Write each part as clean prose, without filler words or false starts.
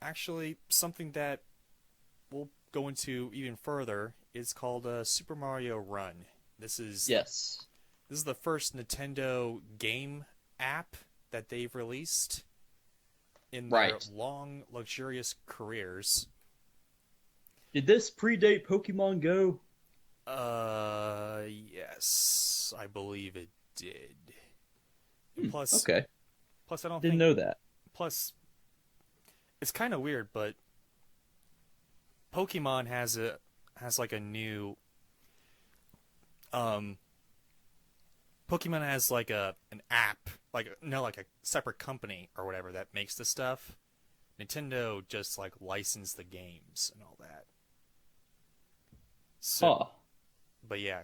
Actually, something that we'll go into even further is called Super Mario Run. This is Yes. this is the first Nintendo game app that they've released in their Right. long, luxurious careers. Did this predate Pokemon Go? Yes, I believe it did. And plus, Okay. plus I don't Didn't think know that. plus it's kind of weird, but Pokemon has like a new um Pokemon has like a an app, like no, like a separate company or whatever that makes the stuff. Nintendo just like licensed the games and all that. So, Huh. but yeah,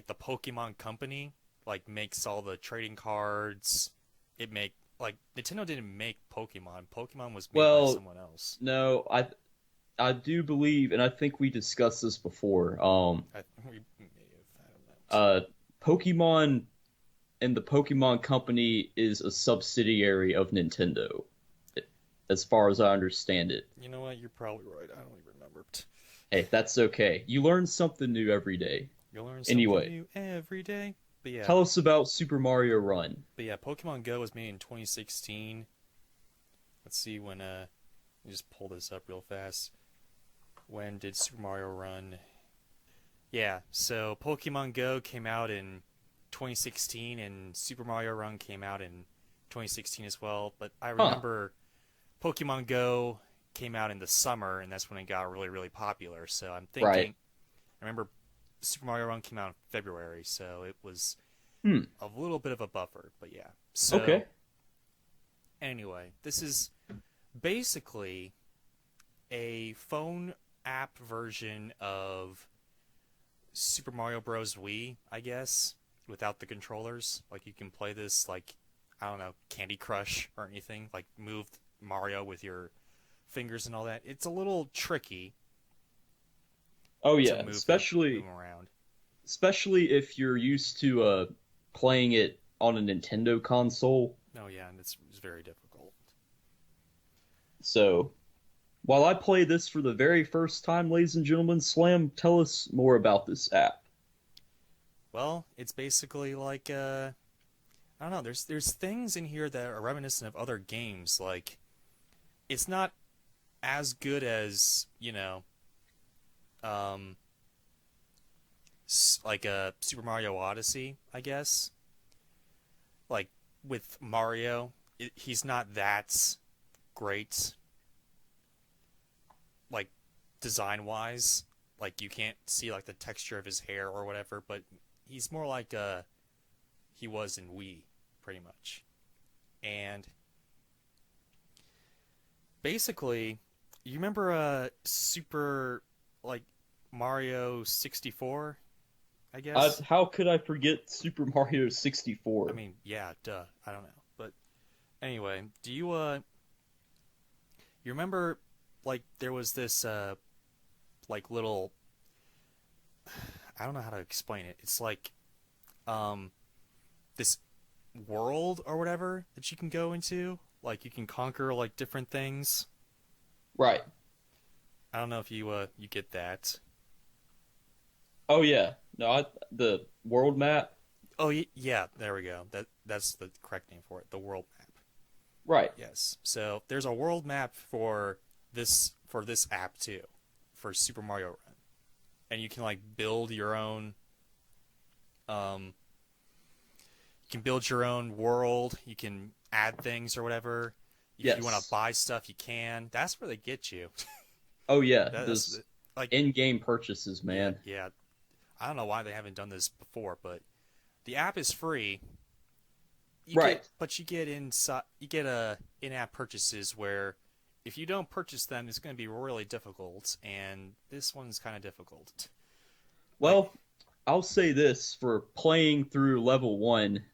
the Pokemon company like makes all the trading cards. It make like Nintendo didn't make Pokemon. Pokemon was made by Well, someone else. no, I do believe, and I think we discussed this before. We may have, I don't know. Uh, Pokemon and the Pokemon Company is a subsidiary of Nintendo, as far as I understand it. You know what? You're probably right. I don't even remember. Hey, that's okay. You learn something new every day. You learn something Anyway, new every day. But yeah, tell us about Super Mario Run. Pokemon Go was made in 2016. Let's see when let me just pull this up real fast. When did Super Mario Run? Yeah, so Pokemon Go came out in 2016 and Super Mario Run came out in 2016 as well, but I Huh, remember Pokemon Go came out in the summer and that's when it got really really popular. So I'm right. thinking I remember Super Mario Run came out in February, so it was Hmm, a little bit of a buffer, but yeah. okay. So anyway, this is basically a phone app version of Super Mario Bros. Wii, I guess, without the controllers. Like you can play this like I don't know, Candy Crush or anything, like move Mario with your fingers and all that. It's a little tricky Oh to yeah, move especially them around. especially if you're used to playing it on a Nintendo console. Oh yeah, and it's very difficult. So, while I play this for the very first time, ladies and gentlemen, Slam, tell us more about this app. Well, it's basically like I don't know. There's things in here that are reminiscent of other games. Like it's not as good as um, like a Super Mario Odyssey, I guess. Like with Mario, he's not that great, like design wise. Like you can't see like the texture of his hair or whatever, but he's more like he was in Wii, pretty much. And basically, you remember Super like Mario 64, I guess? How could I forget Super Mario I 64? mean, yeah, duh. I don't know. But anyway, do you you remember like there was this like little I don't know how to explain it. It's like um this world or whatever that you can go into. Like you can conquer like different things. Right. I don't know if you get that. Oh yeah. No, the world map. Oh yeah, there we go. That's the correct name for it. The world map. Right. Yes. So there's a world map for this app too, for Super Mario Run, and you can like build your own. Um, you can build your own world. You can add things or whatever. If you want to Yes. buy stuff, you can. That's where they get you. Oh yeah. That's This like in-game purchases, yeah man. yeah. I don't know why they haven't done this before, but the app is free. Right. You get inside, you get in-app purchases where if you don't purchase them, it's going to be really difficult, and this one's kind of difficult. Like, Well, I'll say this for playing through level one.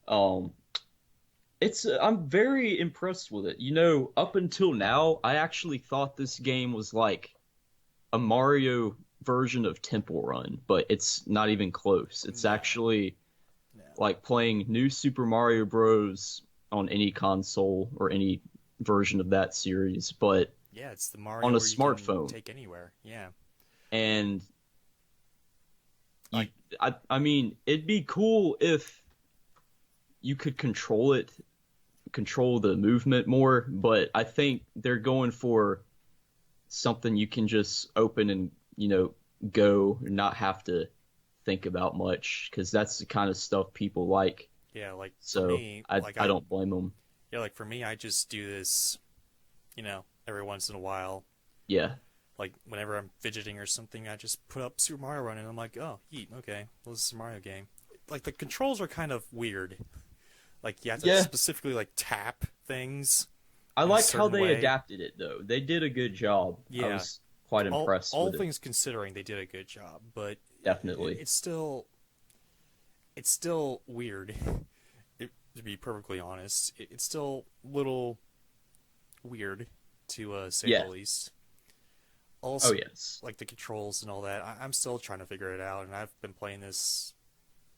Um, it's I'm very impressed with it. Up until now, I actually thought this game was like a Mario version of Temple Run, but it's not even close. It's no, actually no, like playing New Super Mario Bros. On any console or any version of that series, but Yeah, it's the on Mario a where you can smartphone. take anywhere. Yeah. And you, Like, I mean, it'd be cool if you could control the movement more, but I think they're going for something you can just open and, go and not have to think about much, because that's the kind of stuff people like. yeah, like for So me, I don't blame them. yeah, like for me, I just do this, every once in a while. Yeah. Like whenever I'm fidgeting or something, I just put up Super Mario Run and I'm like, oh, yeet, okay, well, this is a Mario game. Like the controls are kind of weird. Like you have to Yeah. specifically like tap things I in a like how certain they way. adapted it though. They did a good job. I Yeah, was quite all impressed all with it. things considering, they did a good job, but Definitely. it's still weird. To be perfectly honest, it's still a little weird to say Yeah. the least. Oh Also, yes. like the controls and all that, I'm still trying to figure it out, and I've been playing this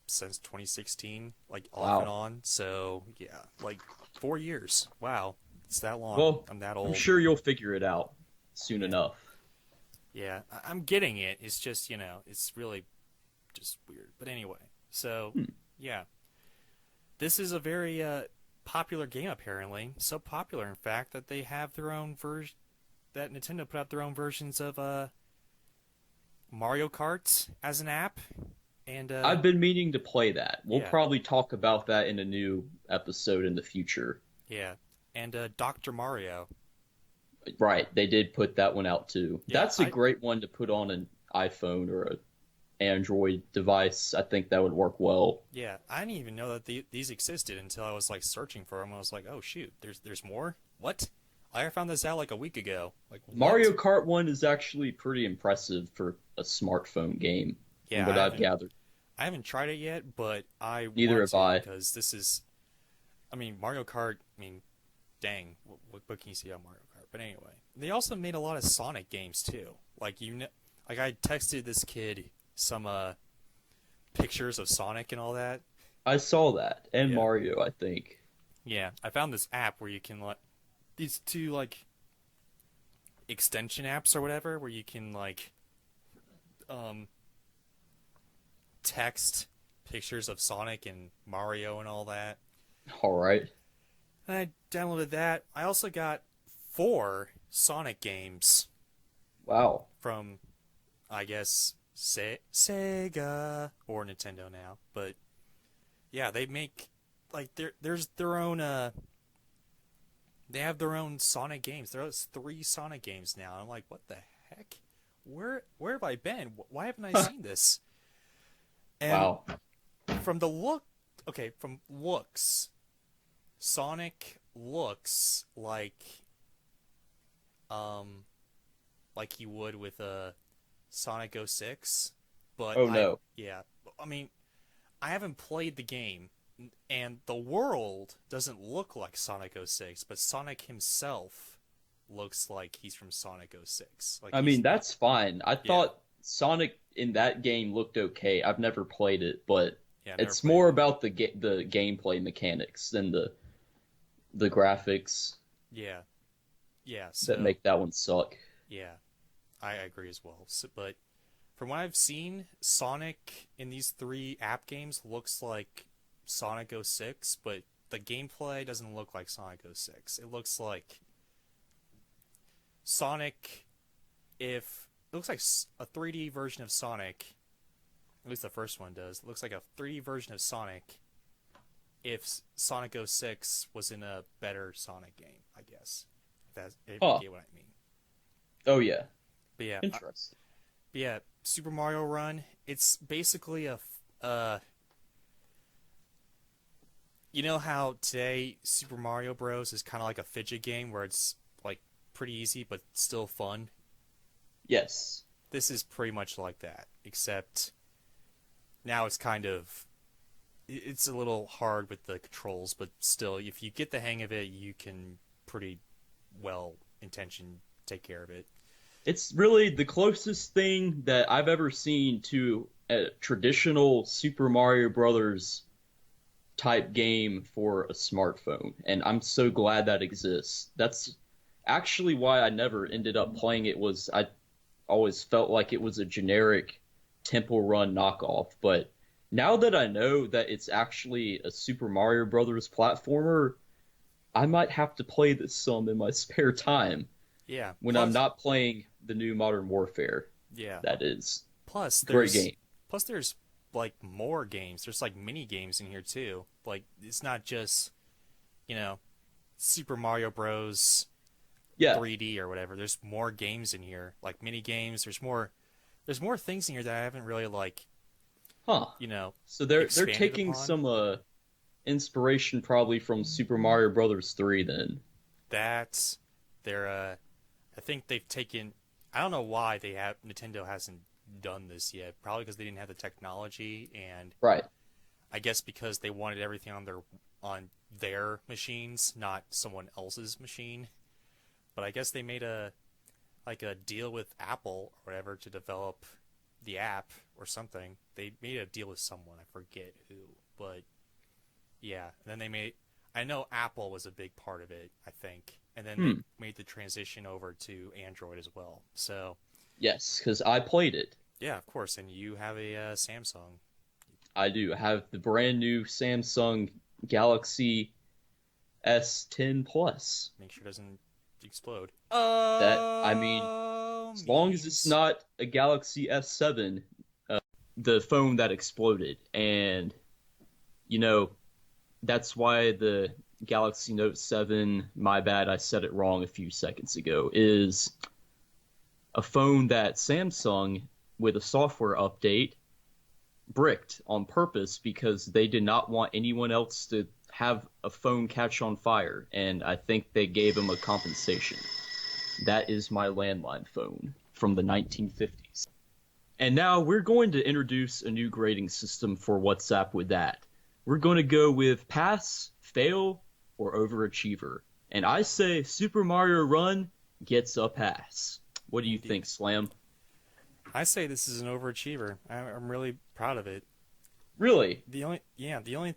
since 2016, like off and Wow. on. So yeah, like 4 years. Wow, it's that long. Well, I'm that I'm old. sure you'll figure it out soon Yeah, enough. yeah, I'm getting it. It's just it's really just weird. But anyway, so Hmm. yeah, this is a very popular game apparently. So popular, in fact, that they have their own version. That Nintendo put out their own versions of Mario Kart as an app, and I've been meaning to play that. We'll yeah, probably talk about that in a new episode in the future. yeah, and Doctor Mario. Right, they did put that one out too. Yeah, That's a I great one to put on an iPhone or a Android device. I think that would work well. yeah, I didn't even know that these existed until I was like searching for them. I was like, oh shoot, there's more. What? I found this out like a week ago. Like Mario what? Kart 1 is actually pretty impressive for a smartphone game, from Yeah, what I've gathered. I haven't tried it yet, but I Neither want have to I. because this is. I mean, Mario Kart. I mean, dang, what can you see on Mario Kart? But anyway, they also made a lot of Sonic games too. Like like I texted this kid some pictures of Sonic and all that. I saw that, and Yeah, Mario, I think. yeah. I found this app where you can like these two like extension apps or whatever, where you can like um text pictures of Sonic and Mario and all that. All right. And I downloaded that. I also got 4 Sonic games Wow. from, I guess, Sega or Nintendo now. But yeah, they make like there's their own they have their own Sonic games. There's 3 Sonic games now. I'm like, what the heck? Where have I been? Why haven't I seen this? And Wow. from the look, okay, from looks, Sonic looks um like you would with a Sonic 06, but Oh no. yeah, I mean, I haven't played the game, and the world doesn't look like Sonic 06, but Sonic himself looks like he's from Sonic 06. Like I mean, he's that's fine. I yeah, thought Sonic in that game looked okay. I've never played it, but yeah, I've never it's played more it. about the gameplay mechanics than the graphics Yeah, yeah, that so make that one suck. yeah, I agree as well. So, but from what I've seen, Sonic in these 3 app games looks like Sonic 06, but the gameplay doesn't look like Sonic 06. It looks like Sonic if it looks like a 3D version of Sonic. At least the first one does. It looks like a 3D version of Sonic if Sonic 06 was in a better Sonic game, I guess. If you Huh. get what I mean. Oh yeah. But yeah, Interesting. yeah, Super Mario Run. It's basically you know how today Super Mario Bros is kind of like a fidget game where it's like pretty easy but still fun. Yes. This is pretty much like that, except now it's kind of it's a little hard with the controls, but still, if you get the hang of it, you can pretty well intention take care of it. It's really the closest thing that I've ever seen to a traditional Super Mario Brothers type game for a smartphone, and I'm so glad that exists. That's actually why I never ended up playing it. Was I always felt like it was a generic Temple Run knockoff, but now that I know that it's actually a Super Mario Brothers platformer, I might have to play this some in my spare time Yeah. when I'm not playing the new Modern Warfare. Yeah. That is Plus, great game. there's like more games. There's like mini games in here too. Like it's not just Super Mario Bros. Yeah, 3D or whatever. There's more games in here, like mini games. There's more things in here that I haven't really like huh. you know So they're expanded taking upon. some inspiration probably from Super Mario Brothers 3 then. That's they're I think they've taken. I don't know why Nintendo hasn't done this yet. Probably because they didn't have the technology, and Right. I guess because they wanted everything on their machines, not someone else's machine. But I guess they made a deal with Apple or whatever to develop the app or something. They made a deal with someone, I forget who, but yeah. And then they made. I know Apple was a big part of it, I think, and then they Hmm. made the transition over to Android as well. So Yes, because I played it. yeah, of course. And you have a Samsung. I do. I have the brand new Samsung Galaxy S10 Plus. Make sure it doesn't explode. I mean, as long as it's Memes. not a Galaxy S7, the phone that exploded. And, you know, that's why the Galaxy Note 7, my bad, I said it wrong a few seconds ago, is a phone that Samsung, with a software update, bricked on purpose because they did not want anyone else to have a phone catch on fire. And I think they gave him a compensation. That is my landline phone from the 1950s. And now we're going to introduce a new grading system for WhatsApp with that. We're going to go with pass, fail, or overachiever. And I say Super Mario Run gets a pass. What do you Indeed. think, Slam? I say this is an overachiever. I'm really proud of it. Really? The only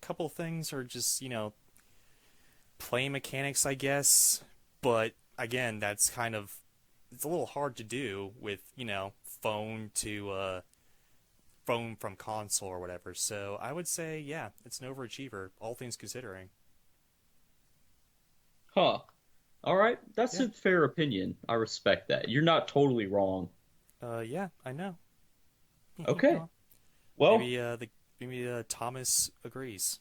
couple things are just play mechanics, I guess. But again, that's kind of it's a little hard to do with phone to phone from console or whatever. So I would say yeah, it's an overachiever, all things considering. Huh. All right. That's Yeah. a fair opinion. I respect that. You're not totally wrong. Yeah, I know. Okay. Well, Maybe Thomas agrees.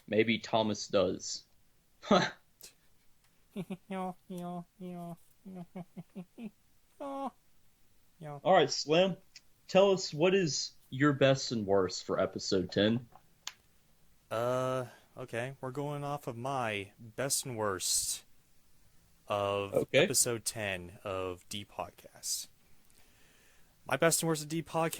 maybe Thomas does. Yeah, yeah, yeah, yeah, yeah. All right, Slim. Tell us what is your best and worst for episode 10? Uh, okay, we're going off of my best and worst of Okay. episode 10 of D Podcast. My best and worst of D Podcast